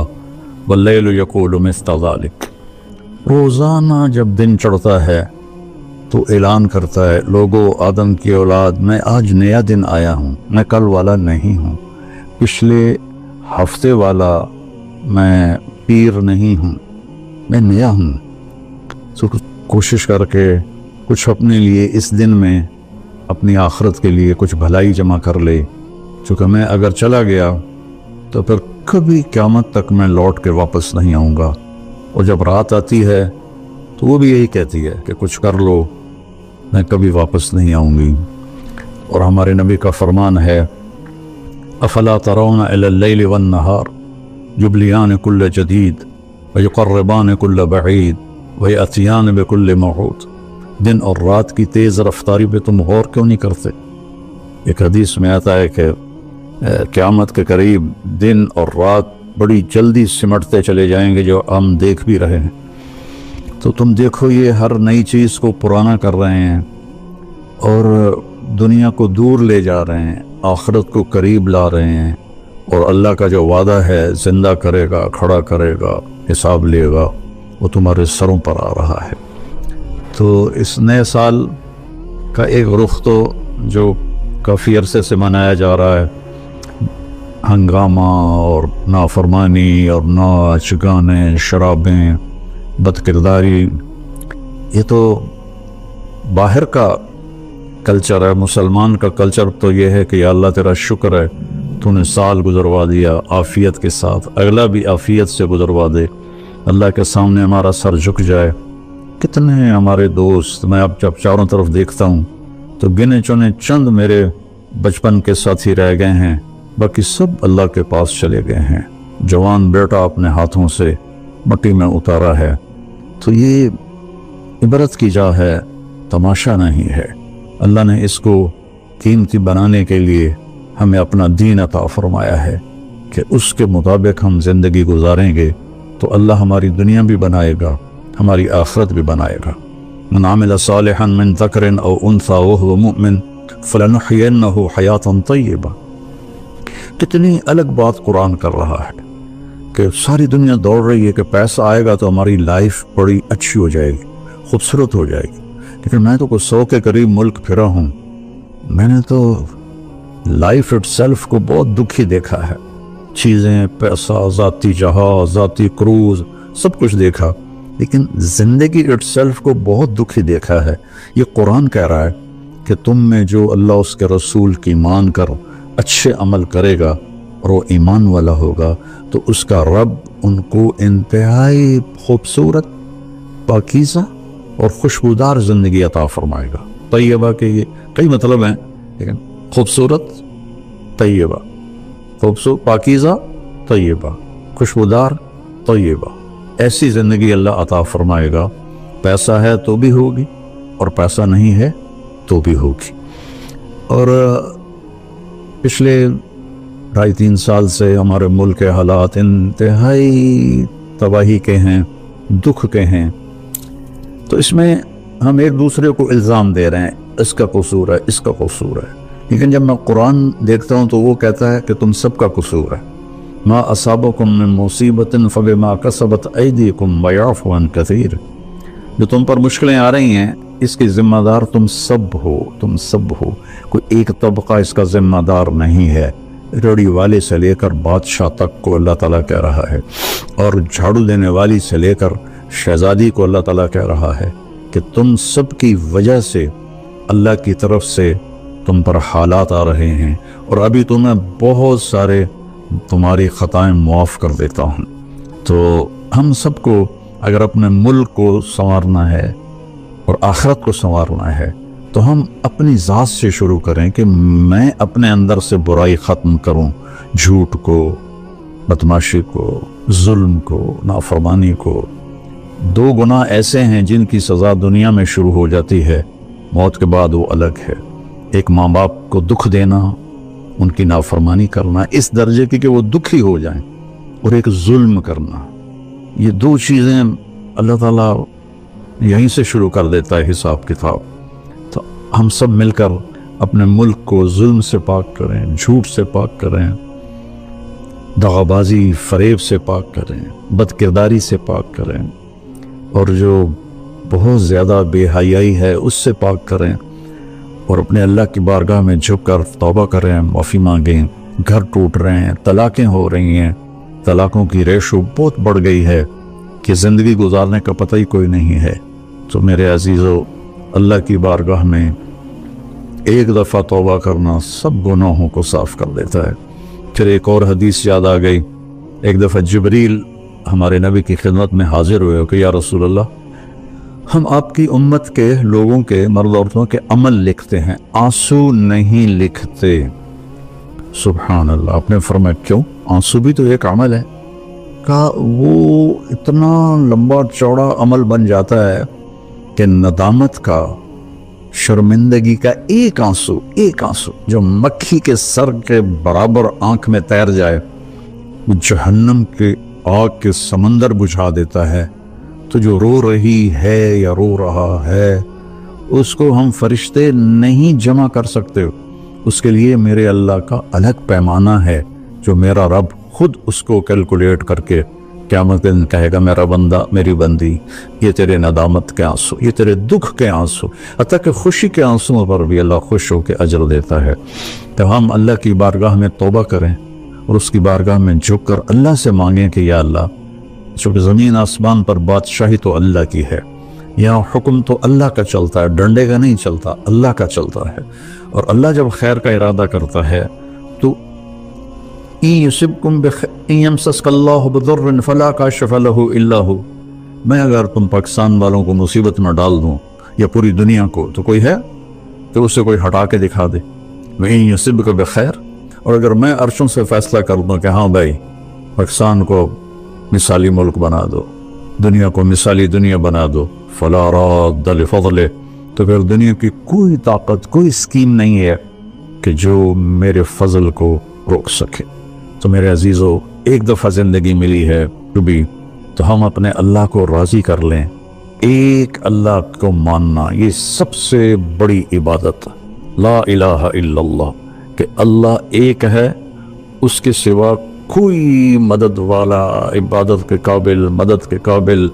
واللیل یقول مثل ذلک. روزانہ جب دن چڑھتا ہے تو اعلان کرتا ہے، لوگو آدم کی اولاد، میں آج نیا دن آیا ہوں، میں کل والا نہیں ہوں، پچھلے ہفتے والا میں پیر نہیں ہوں، میں نیا ہوں. تو کوشش کر کے کچھ اپنے لیے اس دن میں اپنی آخرت کے لیے کچھ بھلائی جمع کر لے، چونکہ میں اگر چلا گیا تو پھر کبھی قیامت تک میں لوٹ کے واپس نہیں آؤں گا. اور جب رات آتی ہے تو وہ بھی یہی کہتی ہے کہ کچھ کر لو، میں کبھی واپس نہیں آؤں گی. اور ہمارے نبی کا فرمان ہے افلا ترون الی اللیل والنہار یبلیان کل جدید ویقربان کل بعید ویأتیان بکل موعود. دن اور رات کی تیز رفتاری پہ تم غور کیوں نہیں کرتے؟ ایک حدیث میں آتا ہے کہ قیامت کے قریب دن اور رات بڑی جلدی سمٹتے چلے جائیں گے، جو ہم دیکھ بھی رہے ہیں. تو تم دیکھو یہ ہر نئی چیز کو پرانا کر رہے ہیں اور دنیا کو دور لے جا رہے ہیں، آخرت کو قریب لا رہے ہیں، اور اللہ کا جو وعدہ ہے زندہ کرے گا، کھڑا کرے گا، حساب لے گا، وہ تمہارے سروں پر آ رہا ہے. تو اس نئے سال کا ایک رخ تو جو کافی عرصے سے منایا جا رہا ہے، ہنگامہ اور نافرمانی اور ناچ گانے، شرابیں، بد کرداری، یہ تو باہر کا کلچر ہے. مسلمان کا کلچر تو یہ ہے کہ یا اللہ تیرا شکر ہے تو نے سال گزروا دیا عافیت کے ساتھ، اگلا بھی عافیت سے گزروا دے، اللہ کے سامنے ہمارا سر جھک جائے. کتنے ہمارے دوست، میں اب جب چاروں طرف دیکھتا ہوں تو گنے چنے چند میرے بچپن کے ساتھی رہ گئے ہیں، باقی سب اللہ کے پاس چلے گئے ہیں. جوان بیٹا اپنے ہاتھوں سے مٹی میں اتارا ہے. تو یہ عبرت کی جا ہے، تماشا نہیں ہے. اللہ نے اس کو قیمتی بنانے کے لیے ہمیں اپنا دین عطا فرمایا ہے کہ اس کے مطابق ہم زندگی گزاریں گے تو اللہ ہماری دنیا بھی بنائے گا، ہماری آخرت بھی بنائے گا. من عمل صالحا من ذکر او انثى وهو مؤمن فلنحيينه حیاتا طیبہ. کتنی الگ بات قرآن کر رہا ہے کہ ساری دنیا دوڑ رہی ہے کہ پیسہ آئے گا تو ہماری لائف بڑی اچھی ہو جائے گی، خوبصورت ہو جائے گی. لیکن میں تو کوئی 100 کے قریب ملک پھرا ہوں، میں نے تو لائف اٹ سیلف کو بہت دکھی دیکھا ہے. چیزیں، پیسہ، ذاتی جہاز، ذاتی کروز، سب کچھ دیکھا، لیکن زندگی اٹ سیلف کو بہت دکھی دیکھا ہے. یہ قرآن کہہ رہا ہے کہ تم میں جو اللہ اس کے رسول کی مان کر اچھے عمل کرے گا اور وہ ایمان والا ہوگا تو اس کا رب ان کو انتہائی خوبصورت، پاکیزہ اور خوشبودار زندگی عطا فرمائے گا. طیبہ کے یہ کئی مطلب ہیں، لیکن خوبصورت، طیبہ، خوبصورت، پاکیزہ، طیبہ، خوشبودار، طیبہ، ایسی زندگی اللہ عطا فرمائے گا. پیسہ ہے تو بھی ہوگی اور پیسہ نہیں ہے تو بھی ہوگی. اور پچھلے 2.5-3 سال سے ہمارے ملک کے حالات انتہائی تباہی کے ہیں، دکھ کے ہیں. تو اس میں ہم ایک دوسرے کو الزام دے رہے ہیں، اس کا قصور ہے، اس کا قصور ہے. لیکن جب میں قرآن دیکھتا ہوں تو وہ کہتا ہے کہ تم سب کا قصور ہے. ما اصابکم من مصیبت فبما کسبت ایدیکم ویعفو عن کثیر. جو تم پر مشکلیں آ رہی ہیں اس کی ذمہ دار تم سب ہو، تم سب ہو. کوئی ایک طبقہ اس کا ذمہ دار نہیں ہے. ریڑھی والے سے لے کر بادشاہ تک کو اللہ تعالیٰ کہہ رہا ہے، اور جھاڑو دینے والی سے لے کر شہزادی کو اللہ تعالیٰ کہہ رہا ہے کہ تم سب کی وجہ سے اللہ کی طرف سے تم پر حالات آ رہے ہیں، اور ابھی تمہیں بہت سارے تمہاری خطائیں معاف کر دیتا ہوں. تو ہم سب کو اگر اپنے ملک کو سنوارنا ہے اور آخرت کو سنوارنا ہے تو ہم اپنی ذات سے شروع کریں کہ میں اپنے اندر سے برائی ختم کروں، جھوٹ کو، بدماشی کو، ظلم کو، نافرمانی کو. 2 گناہ ایسے ہیں جن کی سزا دنیا میں شروع ہو جاتی ہے، موت کے بعد وہ الگ ہے. ایک ماں باپ کو دکھ دینا، ان کی نافرمانی کرنا اس درجے کی کہ وہ دکھی ہو جائیں، اور ایک ظلم کرنا. یہ 2 چیزیں اللہ تعالیٰ یہیں سے شروع کر دیتا ہے حساب کتاب. تو ہم سب مل کر اپنے ملک کو ظلم سے پاک کریں، جھوٹ سے پاک کریں، دغابازی، فریب سے پاک کریں، بد کرداری سے پاک کریں، اور جو بہت زیادہ بے حیائی ہے اس سے پاک کریں، اور اپنے اللہ کی بارگاہ میں جھک کر توبہ کریں، معافی مانگیں. گھر ٹوٹ رہے ہیں، طلاقیں ہو رہی ہیں، طلاقوں کی ریشو بہت بڑھ گئی ہے کہ زندگی گزارنے کا پتہ ہی کوئی نہیں ہے. تو میرے عزیزو، اللہ کی بارگاہ میں ایک دفعہ توبہ کرنا سب گناہوں کو صاف کر دیتا ہے. پھر ایک اور حدیث یاد آ گئی. ایک دفعہ جبریل ہمارے نبی کی خدمت میں حاضر ہوئے کہ یا رسول اللہ، ہم آپ کی امت کے لوگوں کے، مرد عورتوں کے عمل لکھتے ہیں، آنسو نہیں لکھتے. سبحان اللہ. آپ نے فرمایا کیوں؟ آنسو بھی تو ایک عمل ہے. کہا وہ اتنا لمبا چوڑا عمل بن جاتا ہے کہ ندامت کا، شرمندگی کا ایک آنسو جو مکھی کے سر کے برابر آنکھ میں تیر جائے، وہ جہنم کے آگ کے سمندر بجھا دیتا ہے. تو جو رو رہی ہے یا رو رہا ہے، اس کو ہم فرشتے نہیں جمع کر سکتے. اس کے لیے میرے اللہ کا الگ پیمانہ ہے جو میرا رب خود اس کو کیلکولیٹ کر کے قیامت دن کہے گا میرا بندہ، میری بندی، یہ تیرے ندامت کے آنسو، یہ تیرے دکھ کے آنسو، حتیٰ کہ خوشی کے آنسو پر بھی اللہ خوش ہو کے اجر دیتا ہے. تو ہم اللہ کی بارگاہ میں توبہ کریں اور اس کی بارگاہ میں جھک کر اللہ سے مانگیں کہ یا اللہ، چونکہ زمین آسمان پر بادشاہی تو اللہ کی ہے، یہاں حکم تو اللہ کا چلتا ہے، ڈنڈے کا نہیں چلتا، اللہ کا چلتا ہے. اور اللہ جب خیر کا ارادہ کرتا ہے تو میں اگر تم پاکستان والوں کو مصیبت میں ڈال دوں یا پوری دنیا کو، تو کوئی ہے تو اسے کوئی ہٹا کے دکھا دے. وَإِن يُصِبْكَ بِخَيْرٍ، اور اگر میں عرشوں سے فیصلہ کر دوں کہ ہاں بھائی پاکستان کو مثالی ملک بنا دو، دنیا کو مثالی دنیا بنا دو، فَلَا رَادَّ لِفَضْلِهِ، تو پھر دنیا کی کوئی طاقت، کوئی اسکیم نہیں ہے کہ جو میرے فضل کو روک سکے. تو میرے عزیزو، ایک دفعہ زندگی ملی ہے کبھی، تو ہم اپنے اللہ کو راضی کر لیں. ایک اللہ کو ماننا یہ سب سے بڑی عبادت، لا الہ الا اللہ، کہ اللہ ایک ہے، اس کے سوا کوئی مدد والا، عبادت کے قابل، مدد کے قابل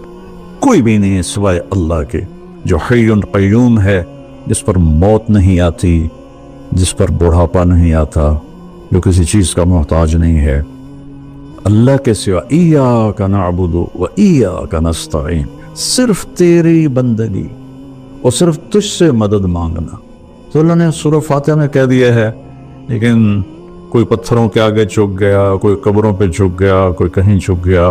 کوئی بھی نہیں ہے سوائے اللہ کے، جو حی قیوم ہے، جس پر موت نہیں آتی، جس پر بڑھاپا نہیں آتا، جو کسی چیز کا محتاج نہیں ہے. اللہ کے سوا ایاک نعبد و ایاک نستعین، صرف تیری بندگی اور صرف تجھ سے مدد مانگنا. تو اللہ نے سورہ فاتحہ میں کہہ دیا ہے، لیکن کوئی پتھروں کے آگے جھک گیا، کوئی قبروں پہ جھک گیا، کوئی کہیں جھک گیا.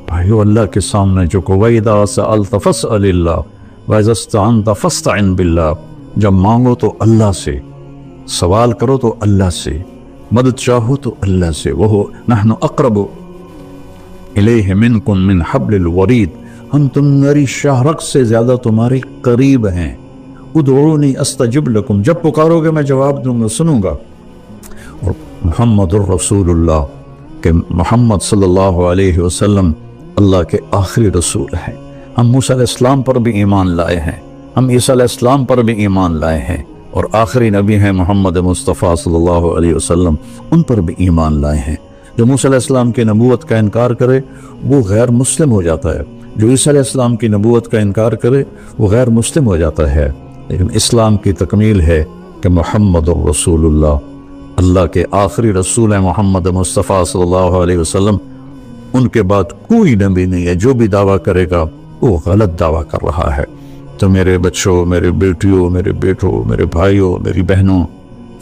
بھائیو، اللہ کے سامنے جھکو. وَإِذَا سَأَلْتَ فَاسْأَلِ اللَّهَ وَإِذَا اسْتَعَنْتَ فَاسْتَعِنْ بِاللَّهِ. جب مانگو تو اللہ سے، سوال کرو تو اللہ سے، مدد چاہو تو اللہ سے. وَهُوَ نَحْنُ أَقْرَبُ إِلَيْهِ مِنْكُمْ مِنْ حَبْلِ الْوَرِيدِ، ہم تمہاری شاہ رگ سے زیادہ تمہارے قریب ہیں. ادعونی استجب لکم، جب پکارو گے میں جواب دوں گا، سنوں گا. اور محمد الرسول اللہ، کہ محمد صلی اللہ علیہ وسلم اللہ کے آخری رسول ہیں. ہم موسیٰ علیہ السلام پر بھی ایمان لائے ہیں، ہم عیسیٰ علیہ السلام پر بھی ایمان لائے ہیں، اور آخری نبی ہیں محمد مصطفیٰ صلی اللہ علیہ وسلم، ان پر بھی ایمان لائے ہیں. جو موسیٰ علیہ السلام کی نبوت کا انکار کرے وہ غیر مسلم ہو جاتا ہے، جو عیسیٰ علیہ السلام کی نبوت کا انکار کرے وہ غیر مسلم ہو جاتا ہے. لیکن اسلام کی تکمیل ہے کہ محمد الرسول اللہ، اللہ کے آخری رسول ہیں محمد مصطفیٰ صلی اللہ علیہ وسلم، ان کے بعد کوئی نبی نہیں ہے. جو بھی دعویٰ کرے گا وہ غلط دعویٰ کر رہا ہے. تو میرے بچوں، میرے بیٹیوں، میرے بیٹوں، میرے بھائیوں، میری بہنوں،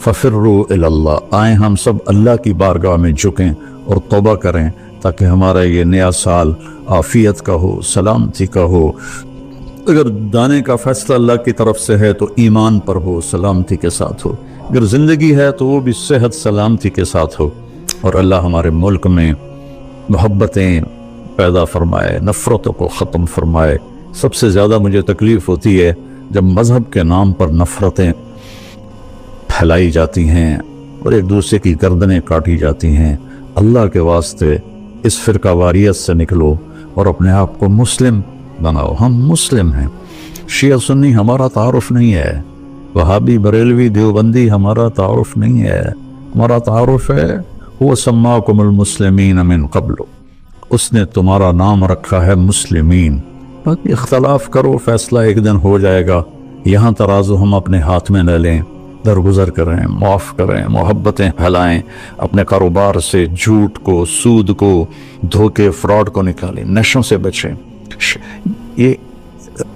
ففروا الی اللہ، آئیں ہم سب اللہ کی بارگاہ میں جھکیں اور توبہ کریں، تاکہ ہمارا یہ نیا سال عافیت کا ہو، سلامتی کا ہو. اگر دانے کا فیصلہ اللہ کی طرف سے ہے تو ایمان پر ہو، سلامتی کے ساتھ ہو. اگر زندگی ہے تو وہ بھی صحت سلامتی کے ساتھ ہو. اور اللہ ہمارے ملک میں محبتیں پیدا فرمائے، نفرتوں کو ختم فرمائے. سب سے زیادہ مجھے تکلیف ہوتی ہے جب مذہب کے نام پر نفرتیں پھیلائی جاتی ہیں اور ایک دوسرے کی گردنیں کاٹی جاتی ہیں. اللہ کے واسطے اس فرقہ واریت سے نکلو اور اپنے آپ کو مسلم بناؤ. ہم مسلم ہیں. شیعہ سنی ہمارا تعارف نہیں ہے، وہابی بریلوی دیوبندی ہمارا تعارف نہیں ہے. ہمارا تعارف ہے وہ سماکم المسلمین من قبل، اس نے تمہارا نام رکھا ہے مسلمین. باقی اختلاف کرو، فیصلہ ایک دن ہو جائے گا. یہاں ترازو ہم اپنے ہاتھ میں نہ لیں، درگزر کریں، معاف کریں، محبتیں پھیلائیں، اپنے کاروبار سے جھوٹ کو، سود کو، دھوکے، فراڈ کو نکالیں، نشوں سے بچیں. یہ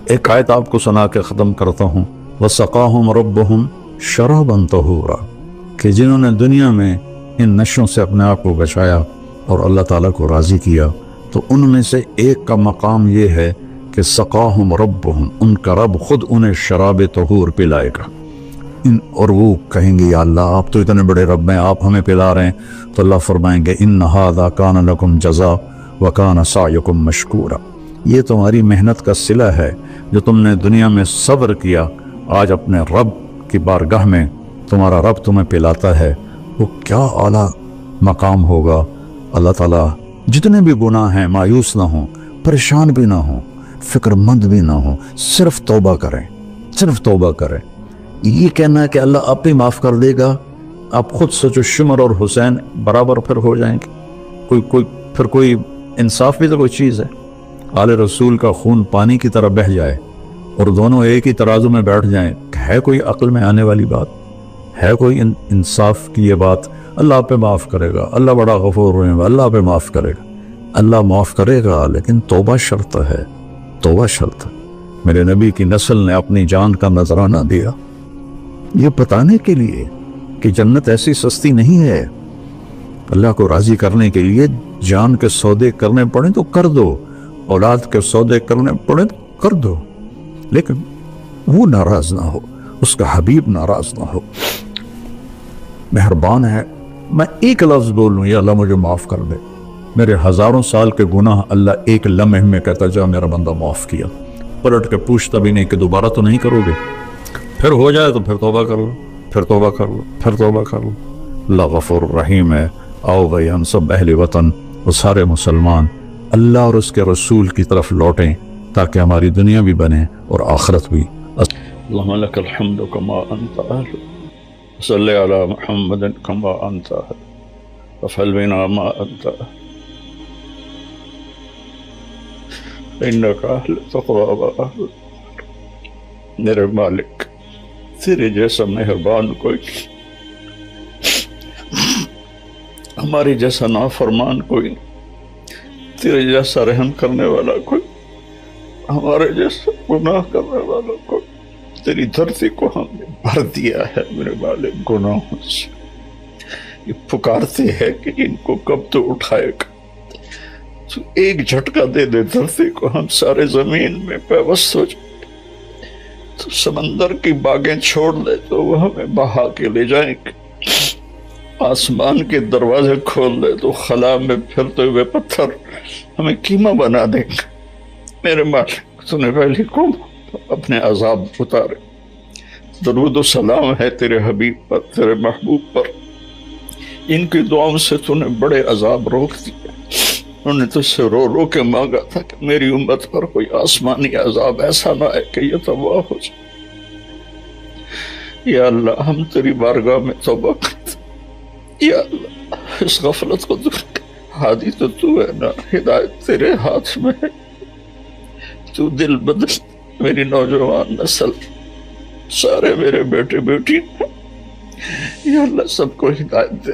ایک آیت آپ کو سنا کے ختم کرتا ہوں. وَسَقَاهُمْ رَبُّهُمْ شَرَابًا طَهُورًا، کہ جنہوں نے دنیا میں ان نشوں سے اپنے آپ کو بچایا اور اللہ تعالیٰ کو راضی کیا، تو ان میں سے ایک کا مقام یہ ہے کہ سقاہم ربہم، ان کا رب خود انہیں شراب طہور پلائے گا. اور وہ کہیں گے یا اللہ آپ تو اتنے بڑے رب ہیں، آپ ہمیں پلا رہے ہیں، تو اللہ فرمائیں گے ان ھذا کان لکم جزاء وکان سعیکم مشکورا، یہ تمہاری محنت کا صلہ ہے جو تم نے دنیا میں صبر کیا، آج اپنے رب کی بارگاہ میں تمہارا رب تمہیں پلاتا ہے، وہ کیا اعلیٰ مقام ہوگا۔ اللہ تعالیٰ جتنے بھی گناہ ہیں مایوس نہ ہوں، پریشان بھی نہ ہوں، فکر مند بھی نہ ہوں، صرف توبہ کریں، صرف توبہ کریں۔ یہ کہنا ہے کہ اللہ آپ ہی معاف کر دے گا، آپ خود سوچو شمر اور حسین برابر پھر ہو جائیں گے، کوئی انصاف بھی تو کوئی چیز ہے۔ آل رسول کا خون پانی کی طرح بہہ جائے اور دونوں ایک ہی ترازو میں بیٹھ جائیں، ہے کوئی عقل میں آنے والی بات؟ ہے کوئی انصاف کی یہ بات؟ اللہ پہ معاف کرے گا، اللہ بڑا غفور رحیم، اللہ پہ معاف کرے گا، اللہ معاف کرے گا، لیکن توبہ شرط ہے، توبہ شرط ہے۔ میرے نبی کی نسل نے اپنی جان کا نذرانہ دیا یہ بتانے کے لیے کہ جنت ایسی سستی نہیں ہے، اللہ کو راضی کرنے کے لیے جان کے سودے کرنے پڑیں تو کر دو، اولاد کے سودے کرنے پڑیں تو کر دو، لیکن وہ ناراض نہ ہو، اس کا حبیب ناراض نہ ہو۔ مہربان ہے، میں ایک لفظ بولوں یا اللہ مجھے معاف کر دے، میرے ہزاروں سال کے گناہ اللہ ایک لمحے میں کہتا جا میرا بندہ معاف کیا، پلٹ کے پوچھتا بھی نہیں کہ دوبارہ تو نہیں کرو گے، پھر ہو جائے تو پھر توبہ کر لو، پھر توبہ کر لو، پھر توبہ کر لو۔ اللہ غفور رحیم ہے۔ آؤ بھائی ہم سب اہل وطن اور سارے مسلمان اللہ اور اس کے رسول کی طرف لوٹیں تاکہ ہماری دنیا بھی بنے اور آخرت بھی۔ اللهم لك الحمد كما أنت أهل، صل على محمد كما أنت أهل، وافعل بنا ما أنت أهل، إنك أهل تقوى وأهل۔ میرے مالک تیرے جیسا مہربان کوئی، ہماری جیسا نافرمان کوئی، تیرے جیسا رحم کرنے والا کوئی، ہمارے جیسا گناہ کرنے والا کوئی۔ تیری دھرتی کو ہم نے بھر دیا ہے میرے مالک گناہوں سے، یہ پکارتے ہیں کہ ان کو کب تو اٹھائے گا، تو ایک جھٹکا دے دے دھرتی کو، ہم سارے زمین میں پیوست ہو جائیں، تو سمندر کی باغیں چھوڑ دے تو وہ ہمیں بہا کے لے جائیں گے، آسمان کے دروازے کھول دے تو خلا میں پھرتے ہوئے پتھر ہمیں کیما بنا دیں گے۔ میرے مالک تو نے پہلی قوم اپنے عذاب اتارے، درود و سلام ہے تیرے حبیب پر، تیرے محبوب پر، ان کی دعاؤں سے تو نے بڑے عذاب روک دیے، انہوں نے تجھ سے رو رو کے مانگا تھا کہ میری امت پر کوئی آسمانی عذاب ایسا نہ آئے کہ یہ تباہ ہو جائے۔ یا اللہ ہم تیری بارگاہ میں توبہ کرتے، یا اللہ اس غفلت کو دور کر، ہادی تو تو ہے نا، ہدایت تیرے ہاتھ میں ہے، تو دل بدل میری نوجوان نسل، سارے میرے بیٹے بیٹی، یا اللہ سب کو ہدایت دے،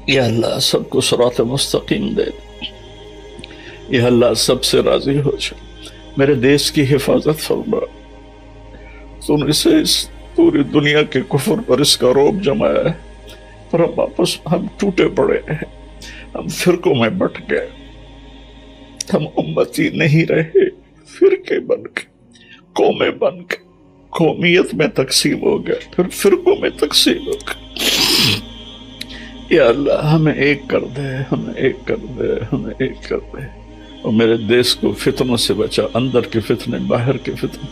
یا اللہ سب کو صراط مستقیم دے، یا اللہ سب سے راضی ہو جائے، میرے دیش کی حفاظت فرما، تو نے اسے اس پوری دنیا کے کفر پر اس کا روب جمایا ہے، پر ہم واپس ہم ٹوٹے پڑے ہیں، ہم فرقوں میں بٹ گئے، ہم امتی نہیں رہے، فرقے بن کے، قومیں بن کے، قومیت میں تقسیم ہو گئے، پھر فرقوں میں تقسیم ہو گئے۔ یا اللہ ہمیں ایک کر دے، ہمیں ایک کر دے، ہمیں ایک کر دے، اور میرے دیش کو فتنوں سے بچا، اندر کے فتنے، باہر کے فتنے،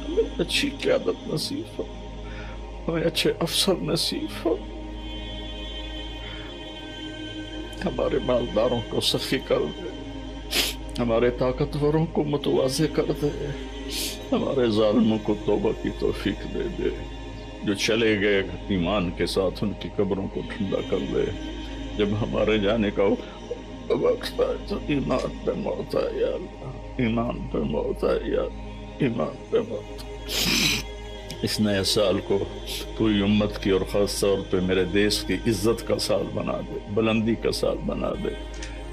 ہمیں اچھی قیادت نصیب ہو، ہمیں اچھے افسر نصیب ہو، ہمارے مالداروں کو سخی کر دے، ہمارے طاقتوروں کو متواضع کر دے، ہمارے ظالموں کو توبہ کی توفیق دے دے، جو چلے گئے ایمان کے ساتھ ان کی قبروں کو ٹھنڈا کر دے، جب ہمارے جانے کا وقت آئے تو ایمان پہ موت آئے، یا اللہ ایمان پہ موت آئے، یا ایمان پہ موت۔ اس نئے سال کو پوری امت کی اور خاص طور پہ میرے دیش کی عزت کا سال بنا دے، بلندی کا سال بنا دے،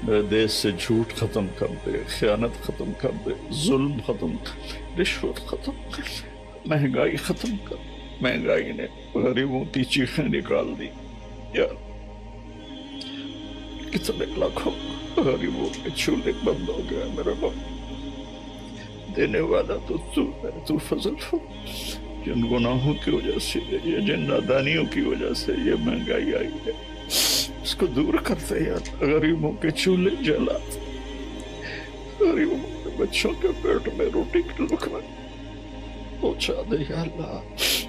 میرے دیش سے جھوٹ ختم کر دے، خیانت ختم کر دے، ظلم ختم کر، رشوت ختم کر، مہنگائی ختم کر، مہنگائی نے غریبوں کی چیخیں نکال دی، یا کتنے لاکھوں غریبوں کے چولہے بند ہو گئے، میرے باپ دینے والا تو تو ہے، تو فضل ہو، جن گناہوں کی وجہ سے یا جن نادانیوں کی وجہ سے یہ مہنگائی آئی ہے، اس کو دور کرتے یا اللہ، غریبوں کے چولہے جلاتے، غریبوں کے بچوں کے پیٹ میں روٹی کی لقمہ پہنچا دے یا اللہ،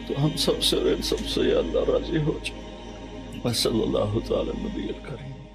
تو ہم سب سے اور ان سب سے یا اللہ راضی ہو جائے۔ صلی اللہ تعالی نبی الکریم۔